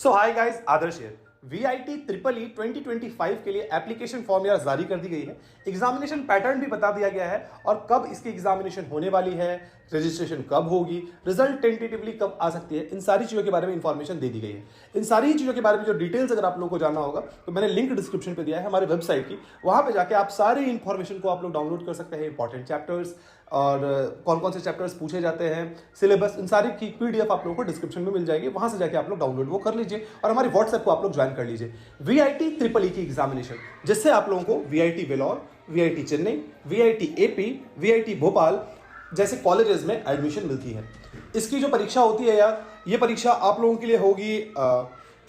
So hi guys, Adarsh here. VIT triple E 2025 के लिए application form यार जारी कर दी गई है। एग्जामिनेशन पैटर्न भी बता दिया गया है और कब इसकी एग्जामिनेशन होने वाली है, रजिस्ट्रेशन कब होगी, रिजल्ट टेंटेटिवली कब आ सकती है, इन सारी चीज़ों के बारे में इंफॉर्मेशन दे दी गई है। इन सारी चीज़ों के बारे में जो डिटेल्स अगर आप लोगों को जानना होगा तो मैंने लिंक डिस्क्रिप्शन पे दिया है हमारे वेबसाइट की। वहां पे जाके आप सारी इंफॉर्मेशन को आप लोग डाउनलोड कर सकते हैं। इंपॉर्टेंट चैप्टर्स और कौन कौन से चैप्टर्स पूछे जाते हैं, सिलेबस, इन सारी की PDF आप लोगों को डिस्क्रिप्शन में मिल जाएगी। वहां से जाके आप लोग डाउनलोड वो कर लीजिए और हमारे व्हाट्सएप को आप लोग ज्वाइन कर लीजिए। VIT ट्रिपल ई की एग्जामिनेशन, जिससे आप लोगों को VIT Vellore, VIT Chennai, VIT AP, VIT Bhopal जैसे कॉलेजेस में एडमिशन मिलती है। इसकी जो परीक्षा होती है यार, ये परीक्षा आप लोगों के लिए होगी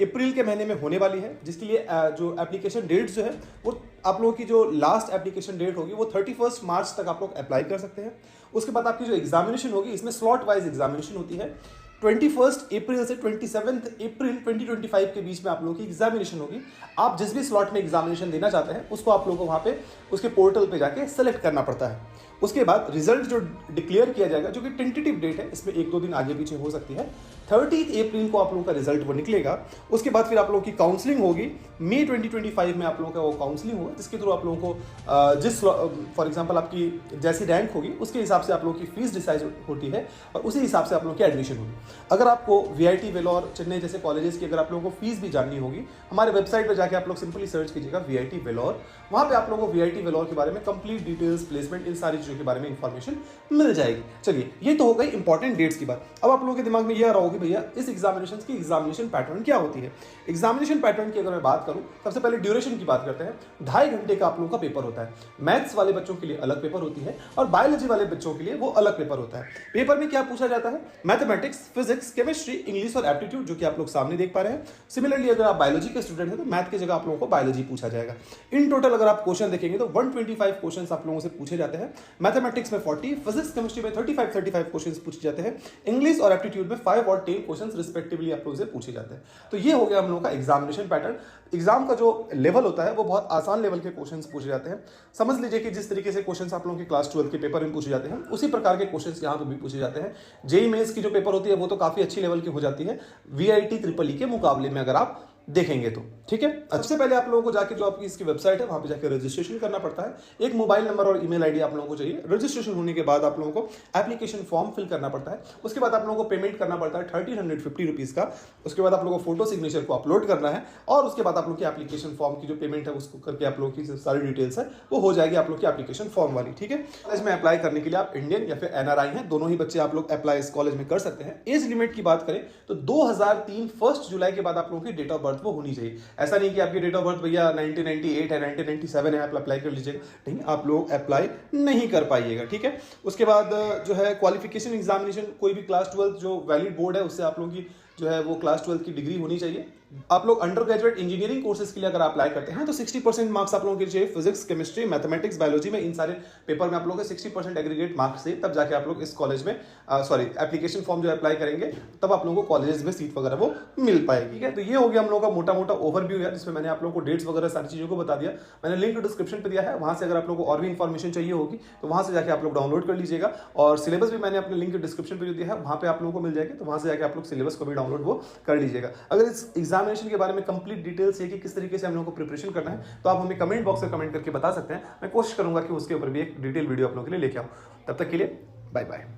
अप्रैल के महीने में होने वाली है, जिसके लिए जो एप्लीकेशन डेट्स जो है वो आप लोगों की जो लास्ट एप्लीकेशन डेट होगी वो 31 मार्च तक आप लोग अप्लाई कर सकते हैं। उसके बाद आपकी जो एग्जामिनेशन होगी, इसमें स्लॉट वाइज एग्जामिनेशन होती है। 21 अप्रैल से 27 अप्रैल 2025 के बीच में आप लोगों की एग्जामिनेशन होगी। आप जिस भी स्लॉट में एग्जामिनेशन देना चाहते हैं उसको आप लोगों को वहाँ पे उसके पोर्टल पे जाके सेलेक्ट करना पड़ता है। उसके बाद रिजल्ट जो डिक्लेयर किया जाएगा, जो कि टेंटेटिव डेट है, इसमें 1-2 दिन आगे पीछे हो सकती है। 30 अप्रैल को आप लोगों का रिजल्ट वो निकलेगा। उसके बाद फिर आप लोगों की काउंसलिंग होगी। मई 2025 में आप लोगों का वो काउंसलिंग होगा, जिसके थ्रू आप लोगों को जिस फॉर एग्जांपल आपकी जैसी रैंक होगी उसके हिसाब से आप लोगों की फीस डिसाइड होती है और उसी हिसाब से आप लोगों की एडमिशन होगी। अगर आपको VIT वेलोर, चेन्नई जैसे कॉलेजेस की अगर आप लोगों को फीस भी जाननी होगी, हमारे वेबसाइट पर जाकर आप लोग सिंपली सर्च कीजिएगा VIT वेलोर। वहाँ पे आप लोगों को VIT वेलोर के बारे में कंप्लीट डिटेल्स, प्लेसमेंट, इन सारी चीज़ों के बारे में इंफॉर्मेशन मिल जाएगी। चलिए, ये तो हो गई इंपॉर्टेंट डेट्स की बात। अब आप लोगों के दिमाग में ये आ रहा होगी, भैया इस एग्जामिनेशन की एग्जामिनेशन पैटर्न क्या होती है। एग्जामिनेशन पैटर्न की अगर मैं बात करूं, सबसे पहले ड्यूरेशन की बात करते हैं। 2.5 घंटे का आप लोगों का पेपर होता है। मैथ्स वाले बच्चों के लिए अलग पेपर होती है और बायोलॉजी वाले बच्चों के लिए वो अलग पेपर होता है। पेपर में क्या पूछा जाता है? मैथमेटिक्स, फिजिक्स, केमिस्ट्री, इंग्लिश और एप्टीट्यूड, जो कि आप लोग सामने देख पा रहे हैं। सिमिलरली अगर आप बायोलॉजी के स्टूडेंट हैं तो मैथ की जगह आप लोगों को बायोलॉजी पूछा जाएगा। इन टोटल अगर आप क्वेश्चन देखेंगे तो 125 क्वेश्चन आप लोगों से पूछे जाते हैं। मैथमेटिक्स में 40, फिजिक्स, केमिस्ट्री में 35 क्वेश्चन पूछे जाते हैं। इंग्लिश और एप्टीट्यूड में 5 और 10 क्वेश्चन रिस्पेक्टिवली आप लोगों से पूछे जाते हैं। तो ये हो गया हम लोगों का एग्जामिनेशन पैटर्न। एग्जाम का जो लेवल होता है वो बहुत आसान लेवल के क्वेश्चंस पूछे जाते हैं। समझ लीजिए कि जिस तरीके से क्वेश्चंस आप लोगों के क्लास 12 के पेपर में पूछे जाते हैं, उसी प्रकार के क्वेश्चंस यहाँ पे भी पूछे जाते हैं। जेईई मेंस की जो पेपर होती है वो तो काफी अच्छी लेवल की हो जाती है VIT ट्रिपल ई के मुकाबले में, अगर आप देखेंगे तो। ठीक है, सबसे पहले आप लोगों को जाके जो आपकी इसकी वेबसाइट है वहां पे जाके रजिस्ट्रेशन करना पड़ता है। एक मोबाइल नंबर और ईमेल आईडी आप लोगों को चाहिए। रजिस्ट्रेशन होने के बाद आप लोगों को एप्लीकेशन फॉर्म फिल करना पड़ता है। उसके बाद आप लोगों को पेमेंट करना पड़ता है 1350 रुपीज का। उसके बाद आप लोगों को फोटो सिग्नेचर को अपलोड करना है और उसके बाद आप लोग की एप्लीकेशन फॉर्म की जो पेमेंट है उसको करके आप लोगों की सारी डिटेल्स है वो हो जाएगी आप लोग की एप्लीकेशन फॉर्म वाली। ठीक है, कॉलेज में अप्लाई करने के लिए आप इंडियन या फिर NRI हैं, दोनों ही बच्चे आप लोग अप्लाई इस कॉलेज में कर सकते हैं। एज लिमिट की बात करें तो 2003 1 जुलाई के बाद आप लोगों की डेट ऑफ बर्थ वो होनी चाहिए। ऐसा नहीं कि आपकी डेट ऑफ बर्थ भैया 1998 है, 1997 है, आप अप्लाई कर लीजिएगा। नहीं, आप लोग अप्लाई नहीं कर पाइएगा। ठीक है, उसके बाद जो है क्वालिफिकेशन एग्जामिनेशन, कोई भी क्लास 12 जो वैलिड बोर्ड है उससे आप लोगों की जो है वो क्लास 12 की डिग्री होनी चाहिए। आप लोग अंडर ग्रेजुएट इंजीनियरिंग कोर्सेज के लिए अगर अप्लाई करते हैं तो 60% मार्क्स आप लोगों के चाहिए। फिजिक्स, केमिस्ट्री, मैथमेटिक्स, बायोलॉजी में इन सारे पेपर में आप लोगों के 60% एग्रीगेट मार्क्स से तब जाके आप लोग इस कॉलेज में एप्लीकेशन फॉर्म जो अप्लाई करेंगे तब आप लोगों को कॉलेजेस में सीट वगैरह वो मिल पाएगी। ठीक है, तो ये हो गया हम लोगों का मोटा मोटा ओवरव्यू है, जिसमें मैंने आप लोगों को डेट्स वगैरह सारी चीजों को बता दिया। मैंने लिंक डिस्क्रिप्शन पे दिया है, वहां से अगर आप लोगों को और भी इन्फॉर्मेशन चाहिए होगी तो वहां से जाके आप लोग डाउनलोड कर लीजिएगा। और सिलेबस भी मैंने अपने लिंक डिस्क्रिप्शन पे जो दिया है वहां पे आप लोगों को मिल जाएगी, तो वहां से जाके आप लोग सिलेबस को भी डाउनलोड वो कर लीजिएगा। अगर इस एग्जामिनेशन के बारे में कंप्लीट डिटेल्स है कि किस तरीके से हम लोगों को प्रिपरेशन करना है तो आप हमें कमेंट बॉक्स में कमेंट करके बता सकते हैं। मैं कोशिश करूंगा कि उसके ऊपर भी एक डिटेल वीडियो आप लोगों के लिए लेके आऊं। तब तक के लिए बाय बाय।